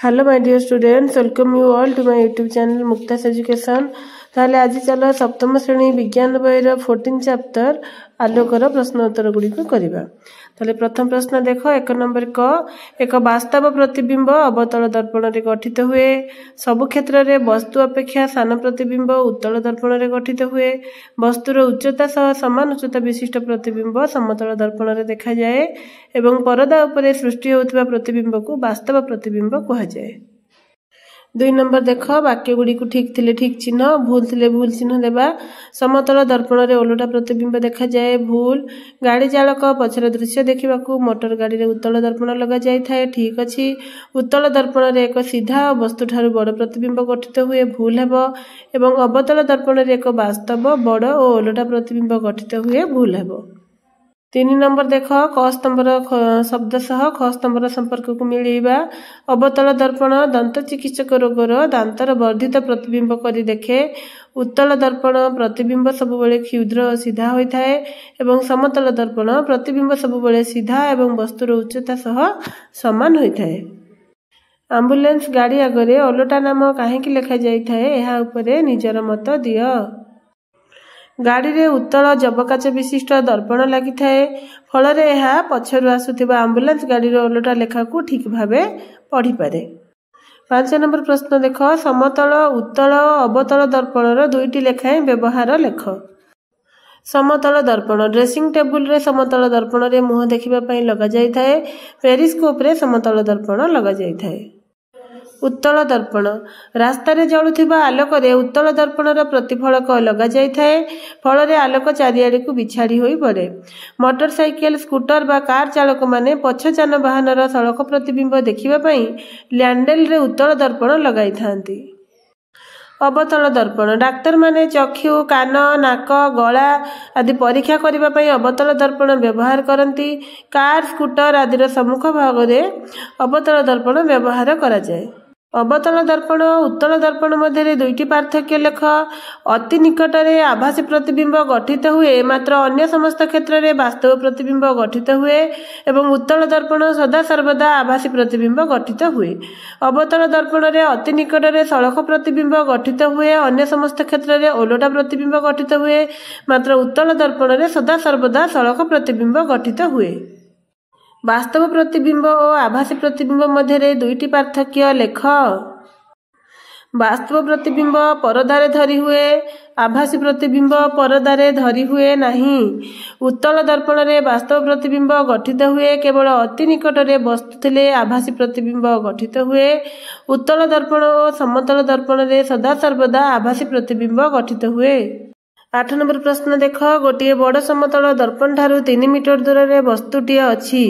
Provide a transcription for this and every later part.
Hello my dear students, welcome you all to my YouTube channel Mukta's education. ताहले आज चलो सप्तम श्रेणी विज्ञान बहीर 14 चैप्टर आलोकर प्रश्न उत्तर गुड़िक करवा। ताहले प्रथम प्रश्न देख, 1 नंबर क एक वास्तव प्रतिबिंब अवतल दर्पण रे गठित हुए। सबु क्षेत्र रे वस्तु अपेक्षा सान प्रतिबिंब उत्तल दर्पण रे गठित हुए। वस्तुर उच्चता सह समान उच्चता विशिष्ट प्रतिबिंब समतल दर्पण रे देखा जाए एवं परदा उपरे सृष्टि होउथिबा प्रतिबिंब को वास्तव प्रतिबिंब कहा जाए। 2 नंबर देख, वाक्य गुड़ी को ठीक थिले ठीक चिन्ह, भूल थिले भूल चिन्ह देबा। समतल दर्पण रे ओलटा प्रतिबिंब देखा जाए, भूल। गाड़ी चालक पछर दृश्य देखिबाकू मोटर गाड़ी रे उत्तल दर्पण लगा जाय थाए, ठीक अछि। उत्तल दर्पण रे एक सीधा वस्तु ठारू बड़ प्रतिबिंब गठित हुए, भूल हेबो। एवं अवतल दर्पण रे एक वास्तव बड़ और ओलटा प्रतिबिंब गठित हुए, भूल हेबो। 3 नंबर देख, क स्तंभर शब्द सह ख स्तंभर संपर्क को मिलेଇବା। अवतल दर्पण दंत चिकित्सक रोगर दांतर वर्धित प्रतिबिंब करी देखे। उत्तल दर्पण प्रतिबिंब सबुबले क्षुद्र और सीधा होइथाए एवं समतल दर्पण प्रतिबिंब सबुबले सीधा एवं वस्तुर उच्चता सह समान होइथाए। एम्बुलेंस गाड़ी आगरे ओलटा नाम काहेकि लेखा जाइथाए, एहा उपरे निजर मत दियो। गाड़ी रे उत्तल जबकाच विशिष्ट दर्पण लगी थाए, फल रे एहा पछरु आसुथिबा एम्बुलेंस गाड़ी रे ओलटा लेखा को ठीक भाबे पढ़ी पारे। 5 नंबर प्रश्न देख, समतल उत्तल अवतल दर्पण रो दुईटी लेखाएं व्यवहार लेख। समतल दर्पण ड्रेसिंग टेबुल रे समतल दर्पण रे मुह देखिबा पई लगा जाय थाए, पेरिस्कोप रे समतल दर्पण लगा जाय थाए। उत्तल दर्पण रास्ता रे जळुथिबा आलोक रे उत्तल दर्पण रो प्रतिफलक लगा जाय थाए, फल रे आलोक चारिआडे को बिछाड़ी होई पड़े। मोटरसाइकेल स्कूटर बा कार चालक माने पछ जानवाहन रो सड़क प्रतिबिंब देखिबा पई ल्यांडेल रे उत्तल दर्पण लगाई थांती। अवतल दर्पण डाक्तर माने चक्षु कान नाक गला आदि परीक्षा करबा पई अवतल दर्पण व्यवहार करती। कार स्कूटर आदि सम्मुख भाग रे अवतल दर्पण व्यवहार करा जाए। अवतल दर्पण उत्तल दर्पण मध्य दुईटी पार्थक्य लेख। अति निकट रे आभासी प्रतिबिंब गठित हुए, मात्र अन्य समस्त क्षेत्र रे वास्तव प्रतिबिंब गठित हुए एवं उत्तल दर्पण सदा सर्वदा आभासी प्रतिबिंब गठित हुए। अवतल दर्पण रे अति निकट रे सड़क प्रतिबिंब गठित हुए, अन्य समस्त क्षेत्र रे ओलटा प्रतिबिंब गठित हुए, मात्र उत्तल दर्पण रे सदा सर्वदा सड़क प्रतिबिंब गठित हुए। वास्तव प्रतिबिंब और आभासी प्रतिबिंब मध्य दुईटी पार्थक्य लेख। वास्तव प्रतिबिंब परदारे धरी हुए, आभासी प्रतिबिंब परदारे धरी हुए नहीं। उत्तल दर्पण रे वास्तव प्रतिबिंब गठित हुए, केवल अति निकट रे वस्तु थिले आभासी प्रतिबिंब गठित हुए। उत्तल दर्पण और समतल दर्पण रे सदा सर्वदा आभासी प्रतिबिंब गठित हुए। 8 नंबर प्रश्न देख, गोटे बड़ समतल दर्पण ठारू 3 मीटर दूर रे वस्तुटी अछि।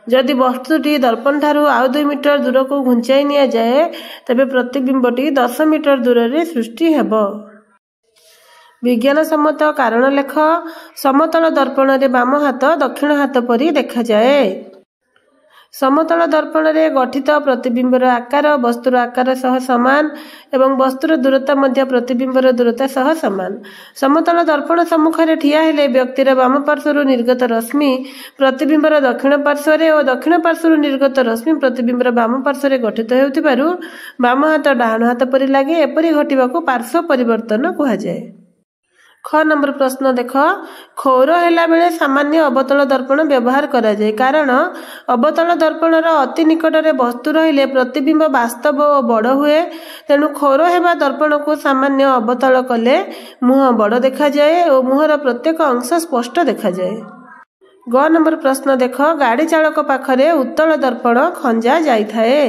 जदि वस्तुटी दर्पण ठारू आउ 2 मीटर दूर को घुंचाई निया जाए, तबे प्रतिबिंबटी 10 मीटर दूर रे सृष्टि हेबो। विज्ञान सम्मत कारण लेख। समतल दर्पण रे बाम हाथ दक्षिण हाथ परी देखा जाए। समतल दर्पण रे गठित प्रतिबिंबर आकार वस्तुर आकार सह समान एवं वस्तुर दूरता मध्य प्रतिबिंबर दूरता सह समान। समतल दर्पण सम्मुख रे ठिया हेले व्यक्तिर बाम पार्श्वरु निर्गत रश्मि प्रतिबिंबर दक्षिण पार्श्व और दक्षिण पार्श्वरु निर्गत रश्मि प्रतिबिंबर बाम पार्श्व गठित हेउथिबारु बाम हाथ डाहाण हाथ परी लागे। एपरि घटिबाकू पार्श्व परिवर्तन कहा जाए। ख नंबर प्रश्न देख, खौर हेला बेले सामान्य अवतल दर्पण व्यवहार करा जाए, कारण अवतल दर्पण अति निकट रे वस्तु रहिले प्रतिबिंब वास्तव और बड़ हुए, तेणु खौर हेबा दर्पण को सामान्य अवतल कले मुह बड़ देखा जाए और मुहर प्रत्येक अंश स्पष्ट देखा जाए। ग नंबर प्रश्न देख, गाड़ी चालक पाखरे उत्तल दर्पण खंजा जाइथाए,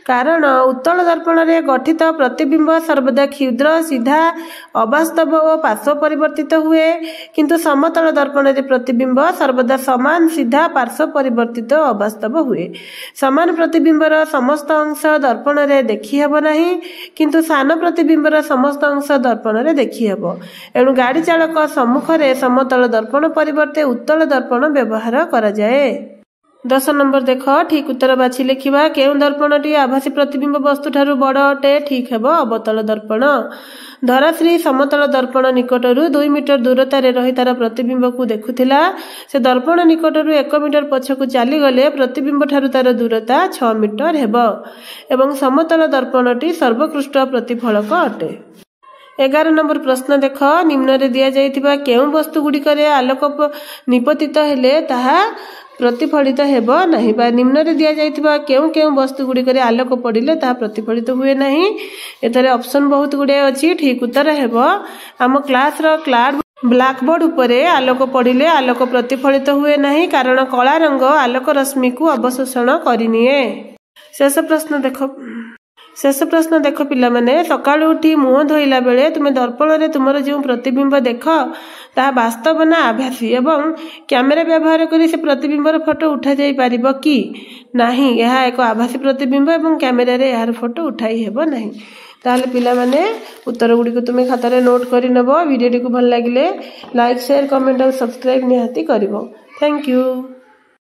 कारण उत्तल दर्पण रे गठित प्रतिबिंब सर्वदा क्षुद्र सीधा अवास्तव और पार्श्व परिवर्तित हुए, किंतु समतल दर्पण रे प्रतिबिंब सर्वदा समान सीधा पार्श्व परिवर्तित अवास्तव हुए। समान प्रतिबिंबर समस्त अंश दर्पण रे देखि हेबो नाही, किंतु सान प्रतिबिंबर समस्त अंश दर्पण रे देखि हेबो। एणु गाड़ी चालक सम्मुख रे समतल दर्पण परिवर्ते उत्तल दर्पण व्यवहार करा जाए। 10 नंबर देख ठीक उत्तर बाछि लिखिबा केउं दर्पणटी आभासी प्रतिबिंब वस्तु ठारू बड़ अटे ठीक हेबो अवतल दर्पण। धराश्री समतल दर्पण निकटरू 2 मीटर दूरतार रही तार प्रतिबिंब को देखुथिला से दर्पण निकटरू 1 मीटर पछकू चली गले प्रतिबिंब ठारू तार दूरता 6 मीटर हेबो एवं समतल दर्पणटी सर्वोत्कृष्ट प्रतिफलक अटे। 11 नंबर प्रश्न देख निम्न रे दिया जाइथिबा केउं वस्तु गुड़िकरे आलोक निपतित हेले ताहा प्रतिफलित हेबो नाही बा निम्न रे दिया जाइथिबा केउं केउं वस्तु गुड़िकरे आलोक पड़िले ताहा प्रतिफलित हुए नाही। एथरे ऑप्शन बहुत गुडे अछि ठीक उत्तर हेबो आम क्लास रो ब्लैक बोर्ड उपरे आलोक पड़िले आलोक प्रतिफलित हुए नाही कारण कला रंग आलोक रश्मि को अवशोषण करिनिए। शेष प्रश्न देख पिला माने सकाळु उठी मुह धोइला बेले तुमे दर्पण रे तुमर जो प्रतिबिंब देख ता वास्तव ना आभासी एवं कैमेरा व्यवहार करी से प्रतिबिंबर फोटो उठा जाई परिबो कि नाही यह एक आभासी प्रतिबिंब एवं कैमेरा रे यार फोटो उठाई हेबो नाही। ताले पिला माने उत्तर गुडी को तुमे खाता रे नोट करि नबो वीडियो को भल लागिले लाइक शेयर कमेंट और सब्सक्राइब निहाती करिवो। Thank you.